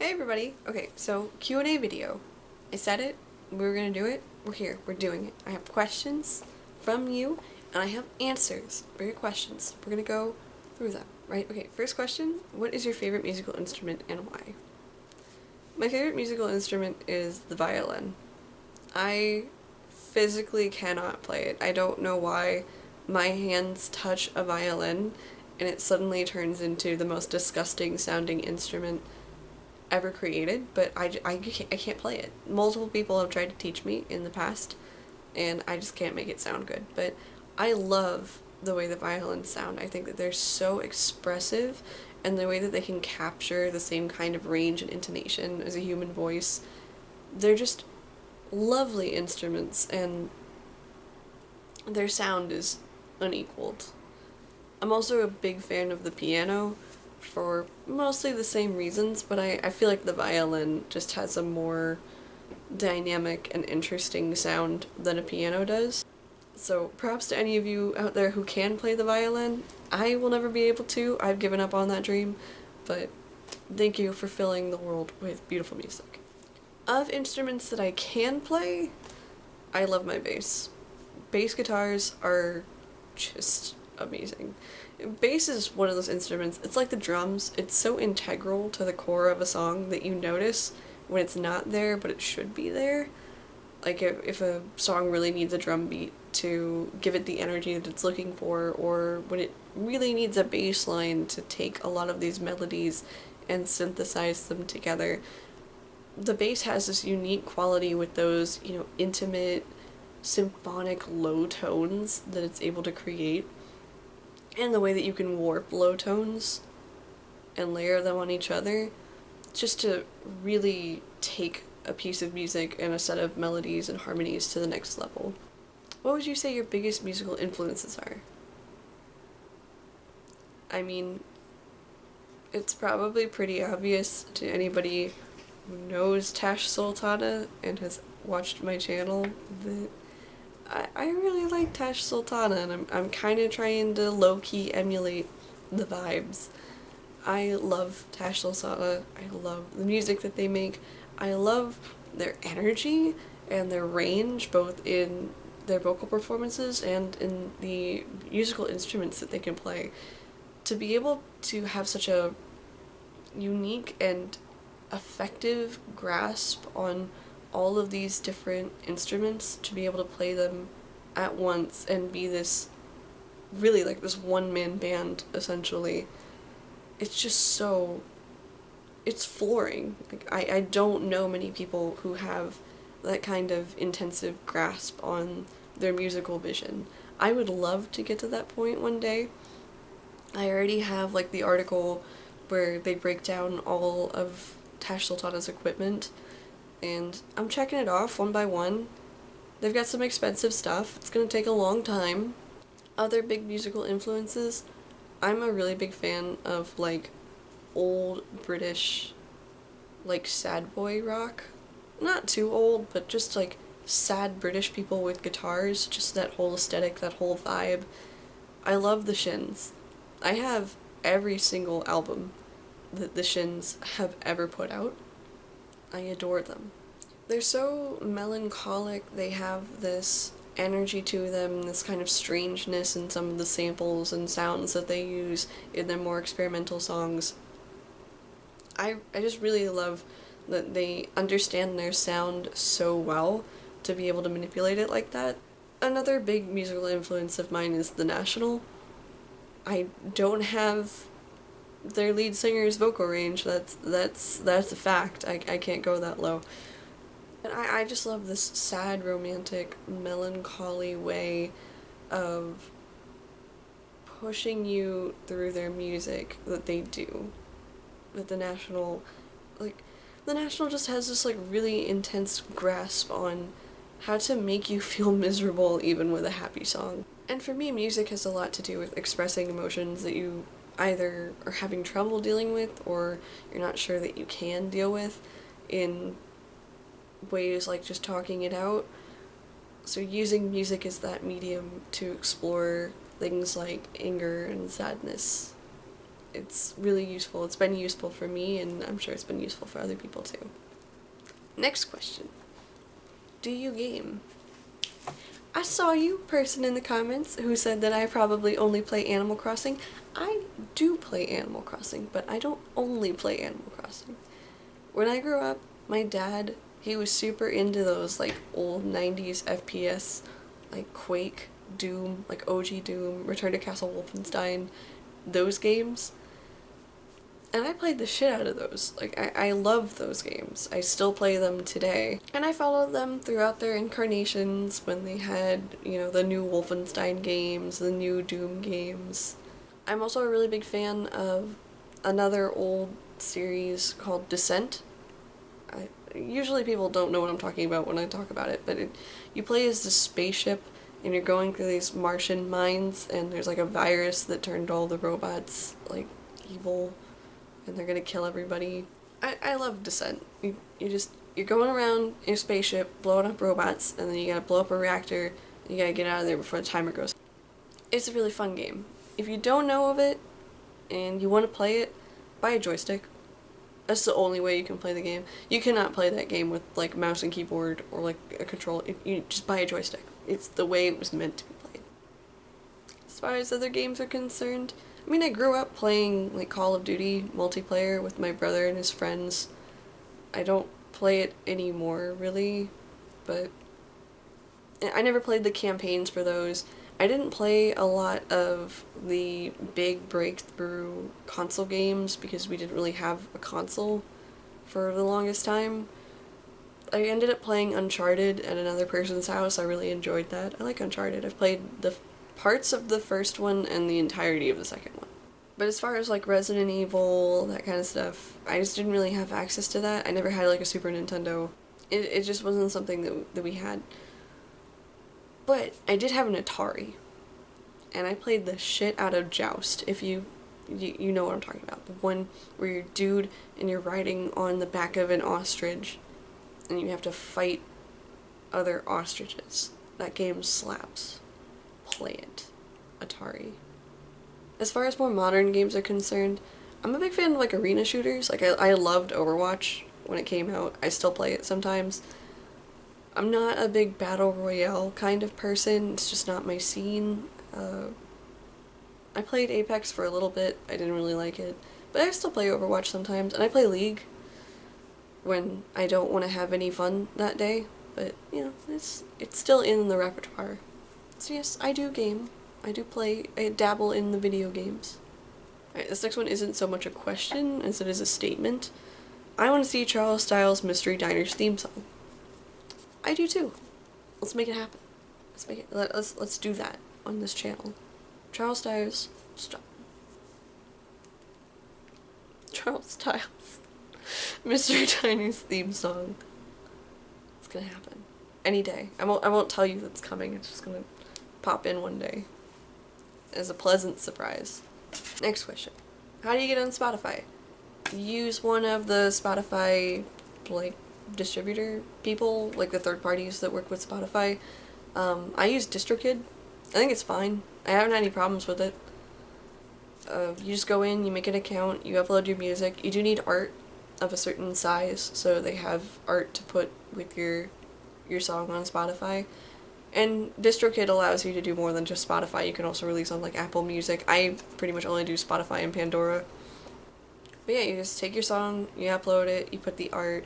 Hey everybody! Okay, so Q&A video. I said it, we were gonna do it, we're here, we're doing it. I have questions from you, and I have answers for your questions. We're gonna go through them, right? Okay, first question, what is your favorite musical instrument and why? My favorite musical instrument is the violin. I physically cannot play it. I don't know why my hands touch a violin and it suddenly turns into the most disgusting sounding instrument ever created, but I can't play it. Multiple people have tried to teach me in the past, and I just can't make it sound good. But I love the way the violins sound. I think that they're so expressive, and the way that they can capture the same kind of range and intonation as a human voice. They're just lovely instruments, and their sound is unequaled. I'm also a big fan of the piano for mostly the same reasons, but I feel like the violin just has a more dynamic and interesting sound than a piano does. So props to any of you out there who can play the violin. I will never be able to. I've given up on that dream, but thank you for filling the world with beautiful music. Of instruments that I can play, I love my bass. Bass guitars are just amazing. Bass is one of those instruments, it's like the drums, it's so integral to the core of a song that you notice when it's not there but it should be there. Like if a song really needs a drum beat to give it the energy that it's looking for, or when it really needs a bass line to take a lot of these melodies and synthesize them together. The bass has this unique quality with those, intimate, symphonic low tones that it's able to create, and the way that you can warp low tones and layer them on each other just to really take a piece of music and a set of melodies and harmonies to the next level. What would you say your biggest musical influences are? I mean, it's probably pretty obvious to anybody who knows Tash Sultana and has watched my channel that I really like Tash Sultana, and I'm kind of trying to low-key emulate the vibes. I love Tash Sultana. I love the music that they make. I love their energy and their range, both in their vocal performances and in the musical instruments that they can play. To be able to have such a unique and effective grasp on all of these different instruments, to be able to play them at once and be this really like this one-man band essentially, it's just so, it's flooring. Like I don't know many people who have that kind of intensive grasp on their musical vision. I would love to get to that point one day. I already have like the article where they break down all of Tash Sultana's equipment, and I'm checking it off one by one. They've got some expensive stuff. It's gonna take a long time. Other big musical influences, I'm a really big fan of like old British like sad boy rock. Not too old, but just like sad British people with guitars, just that whole aesthetic, that whole vibe. I love the Shins. I have every single album that the Shins have ever put out. I adore them. They're so melancholic, they have this energy to them, this kind of strangeness in some of the samples and sounds that they use in their more experimental songs. I just really love that they understand their sound so well to be able to manipulate it like that. Another big musical influence of mine is The National. I don't have their lead singer's vocal range, that's a fact. I can't go that low. And I just love this sad, romantic, melancholy way of pushing you through their music that they do. That the National just has this like really intense grasp on how to make you feel miserable even with a happy song. And for me, music has a lot to do with expressing emotions that you either are having trouble dealing with or you're not sure that you can deal with in ways like just talking it out. So using music as that medium to explore things like anger and sadness. it's really useful. It's been useful for me, and I'm sure it's been useful for other people too. Next question. Do you game? I saw you, person in the comments, who said that I probably only play Animal Crossing. I do play Animal Crossing, but I don't only play Animal Crossing. When I grew up, my dad, he was super into those like old 90s FPS, like Quake, Doom, like OG Doom, Return to Castle Wolfenstein, those games. And I played the shit out of those. Like, I love those games. I still play them today. And I followed them throughout their incarnations when they had, you know, the new Wolfenstein games, the new Doom games. I'm also a really big fan of another old series called Descent. Usually people don't know what I'm talking about when I talk about it, but you play as this spaceship and you're going through these Martian mines, and there's like a virus that turned all the robots like evil, and they're gonna kill everybody. I love Descent. You're going around in your spaceship, blowing up robots, and then you gotta blow up a reactor, and you gotta get out of there before the timer goes. It's a really fun game. If you don't know of it, and you want to play it, buy a joystick. That's the only way you can play the game. You cannot play that game with like mouse and keyboard or like a controller. You just buy a joystick. It's the way it was meant to be played. As far as other games are concerned, I mean, I grew up playing like Call of Duty multiplayer with my brother and his friends. I don't play it anymore, really, but I never played the campaigns for those. I didn't play a lot of the big breakthrough console games because we didn't really have a console for the longest time. I ended up playing Uncharted at another person's house. I really enjoyed that. I like Uncharted. I've played the parts of the first one and the entirety of the second one. But as far as like Resident Evil, that kind of stuff, I just didn't really have access to that. I never had like a Super Nintendo. It just wasn't something that we had. But I did have an Atari. And I played the shit out of Joust, if you know what I'm talking about. The one where you're a dude and you're riding on the back of an ostrich and you have to fight other ostriches. That game slaps. Play it. Atari. As far as more modern games are concerned, I'm a big fan of like arena shooters. Like I loved Overwatch when it came out. I still play it sometimes. I'm not a big battle royale kind of person. It's just not my scene. I played Apex for a little bit. I didn't really like it. But I still play Overwatch sometimes. And I play League when I don't want to have any fun that day. But, you know, it's still in the repertoire. So yes, I do game. I do play. I dabble in the video games. Alright, this next one isn't so much a question as it is a statement. I want to see Charles Styles' Mystery Diner's theme song. I do too. Let's make it happen. Let's do that on this channel. Charles Styles, stop. Charles Styles, Mystery Diner's theme song. It's gonna happen any day. I won't tell you that's coming. It's just gonna pop in one day as a pleasant surprise. Next question: how do you get on Spotify? Use one of the Spotify like distributor people, like the third parties that work with Spotify. I use DistroKid. I think it's fine. I haven't had any problems with it. You just go in, you make an account, you upload your music. You do need art of a certain size, so they have art to put with your song on Spotify. And DistroKid allows you to do more than just Spotify. You can also release on like Apple Music. I pretty much only do Spotify and Pandora. But yeah, you just take your song, you upload it, you put the art.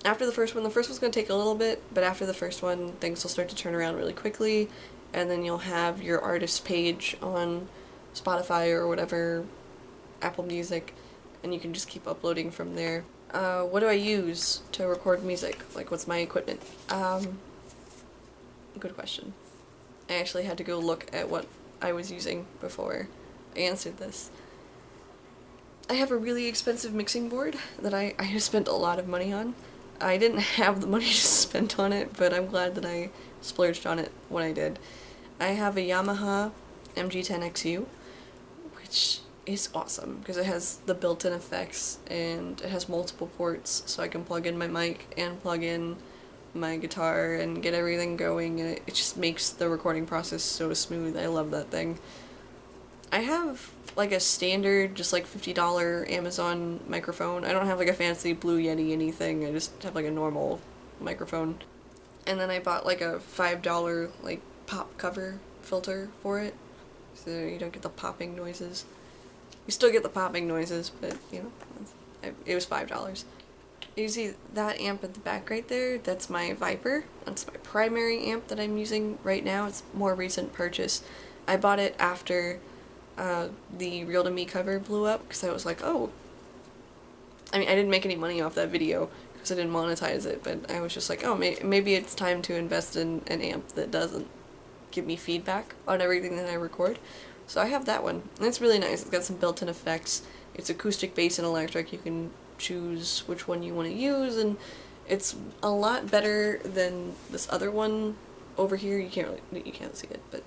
After the first one's going to take a little bit, but after the first one, things will start to turn around really quickly, and then you'll have your artist page on Spotify or whatever, Apple Music, and you can just keep uploading from there. What do I use to record music? Like, what's my equipment? Good question. I actually had to go look at what I was using before I answered this. I have a really expensive mixing board that I spent a lot of money on. I didn't have the money to spend on it, but I'm glad that I splurged on it when I did. I have a Yamaha MG10XU, which is awesome because it has the built-in effects and it has multiple ports, so I can plug in my mic and plug in my guitar and get everything going, and it just makes the recording process so smooth. I love that thing. I have like a standard, just like $50 Amazon microphone. I don't have like a fancy Blue Yeti anything, I just have like a normal microphone. And then I bought like a $5 like pop cover filter for it, so you don't get the popping noises. You still get the popping noises, but you know, it was $5. You see that amp at the back right there? That's my Viper. That's my primary amp that I'm using right now. It's a more recent purchase. I bought it after the Real to Me cover blew up, because I was like, oh. I mean, I didn't make any money off that video because I didn't monetize it, but I was just like, oh, maybe it's time to invest in an amp that doesn't give me feedback on everything that I record. So I have that one, and it's really nice. It's got some built-in effects. It's acoustic, bass, and electric. You can choose which one you want to use, and it's a lot better than this other one over here. You can't see it, but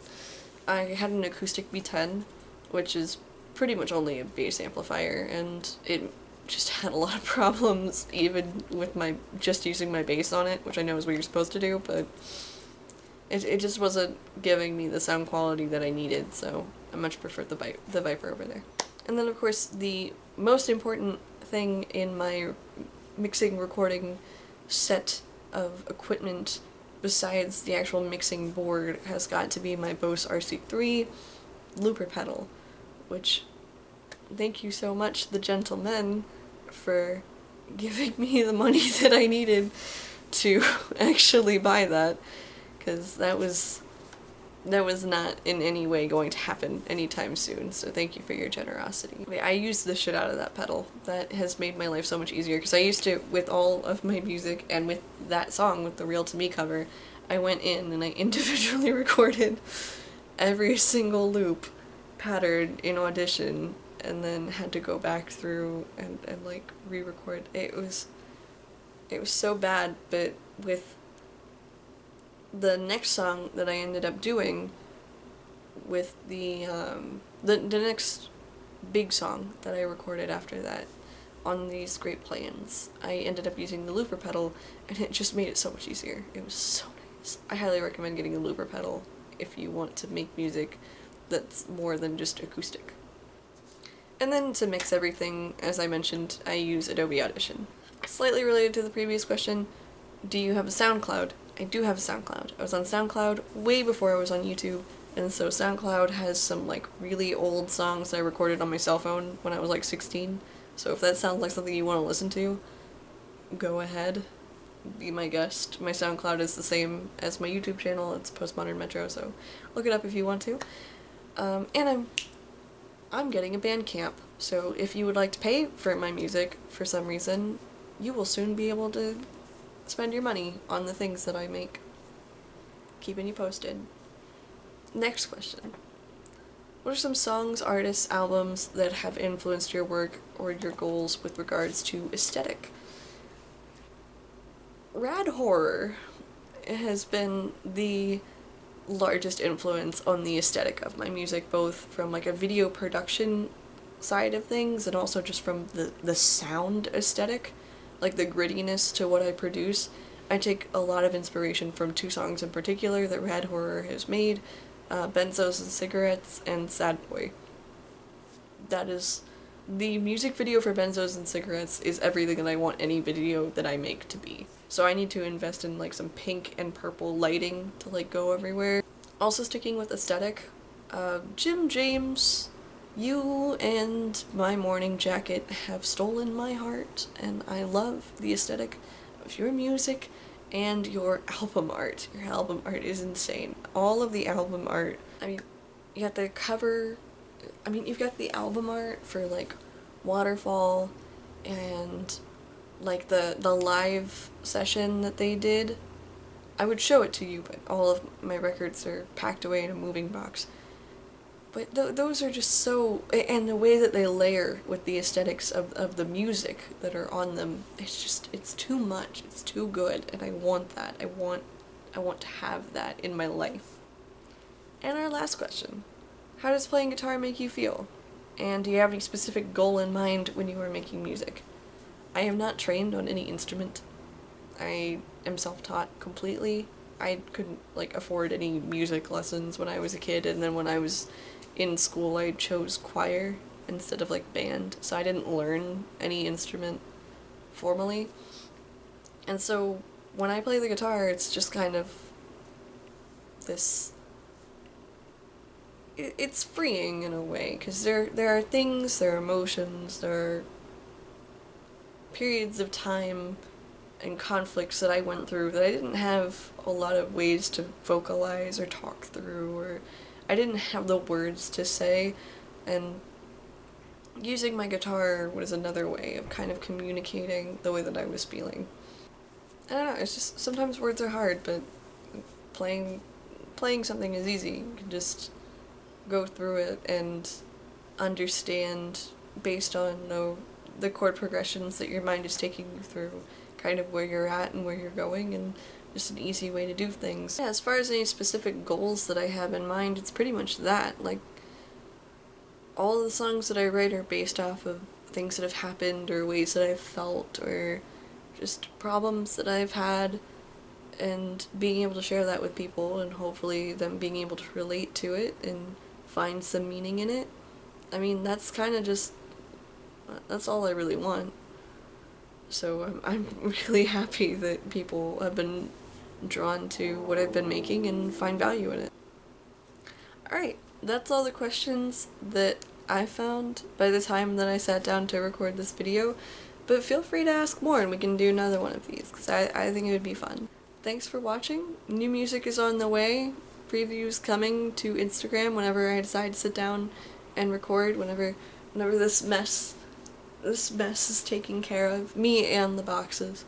I had an acoustic B10, which is pretty much only a bass amplifier, and it just had a lot of problems even with my just using my bass on it, which I know is what you're supposed to do, but it just wasn't giving me the sound quality that I needed, so I much prefer the Viper over there. And then of course the most important thing in my mixing recording set of equipment besides the actual mixing board has got to be my Bose RC3 looper pedal, which, thank you so much, the gentlemen, for giving me the money that I needed to actually buy that, because that was not in any way going to happen anytime soon, so thank you for your generosity. I used the shit out of that pedal. That has made my life so much easier, because I used to, with all of my music, and with that song, with the Real to Me cover, I went in and I individually recorded every single loop pattern in Audition, and then had to go back through and like re-record. It was so bad, but with the next song that I ended up doing, with the next big song that I recorded after that, on these Great Plains, I ended up using the looper pedal, and it just made it so much easier. It was so nice. I highly recommend getting a looper pedal if you want to make music that's more than just acoustic. And then to mix everything, as I mentioned, I use Adobe Audition. Slightly related to the previous question, do you have a SoundCloud? I do have a SoundCloud. I was on SoundCloud way before I was on YouTube, and so SoundCloud has some like really old songs that I recorded on my cell phone when I was like 16, so if that sounds like something you want to listen to, go ahead, be my guest. My SoundCloud is the same as my YouTube channel, it's Postmodern Metro, so look it up if you want to. And I'm getting a Bandcamp, so if you would like to pay for my music for some reason, you will soon be able to spend your money on the things that I make. Keeping you posted. Next question. What are some songs, artists, albums that have influenced your work or your goals with regards to aesthetic? Rad horror has been the largest influence on the aesthetic of my music, both from like a video production side of things and also just from the sound aesthetic, like the grittiness to what I produce. I take a lot of inspiration from two songs in particular that Rad Horror has made, Benzos and Cigarettes and Sad Boy. That is, the music video for Benzos and Cigarettes is everything that I want any video that I make to be. So I need to invest in like some pink and purple lighting to like go everywhere. Also sticking with aesthetic, Jim James, you and My Morning Jacket have stolen my heart, and I love the aesthetic of your music and your album art. Your album art is insane. All of the album art, I mean, you got the cover, I mean, you've got the album art for like Waterfall and like the live session that they did. I would show it to you, but all of my records are packed away in a moving box. But those are just so, and the way that they layer with the aesthetics of the music that are on them, it's just, it's too much, it's too good, and I want that. I want to have that in my life. And our last question, how does playing guitar make you feel? And do you have any specific goal in mind when you are making music? I have not trained on any instrument. I am self-taught completely. I couldn't like afford any music lessons when I was a kid, and then when I was in school I chose choir instead of like band, so I didn't learn any instrument formally. And so when I play the guitar, it's just kind of this, it's freeing in a way, because there are things, there are emotions, there are periods of time and conflicts that I went through that I didn't have a lot of ways to vocalize or talk through, or I didn't have the words to say, and using my guitar was another way of kind of communicating the way that I was feeling. I don't know, it's just sometimes words are hard, but playing something is easy. You can just go through it and understand based on the chord progressions that your mind is taking you through, kind of where you're at and where you're going, and just an easy way to do things. Yeah, as far as any specific goals that I have in mind, it's pretty much that. Like, all the songs that I write are based off of things that have happened, or ways that I've felt, or just problems that I've had, and being able to share that with people, and hopefully them being able to relate to it and find some meaning in it. I mean, that's kind of just, that's all I really want. So I'm really happy that people have been drawn to what I've been making and find value in it. Alright, that's all the questions that I found by the time that I sat down to record this video, but feel free to ask more and we can do another one of these, because I think it would be fun. Thanks for watching. New music is on the way. Previews coming to Instagram whenever I decide to sit down and record, whenever this mess is taken care of. Me and the boxes.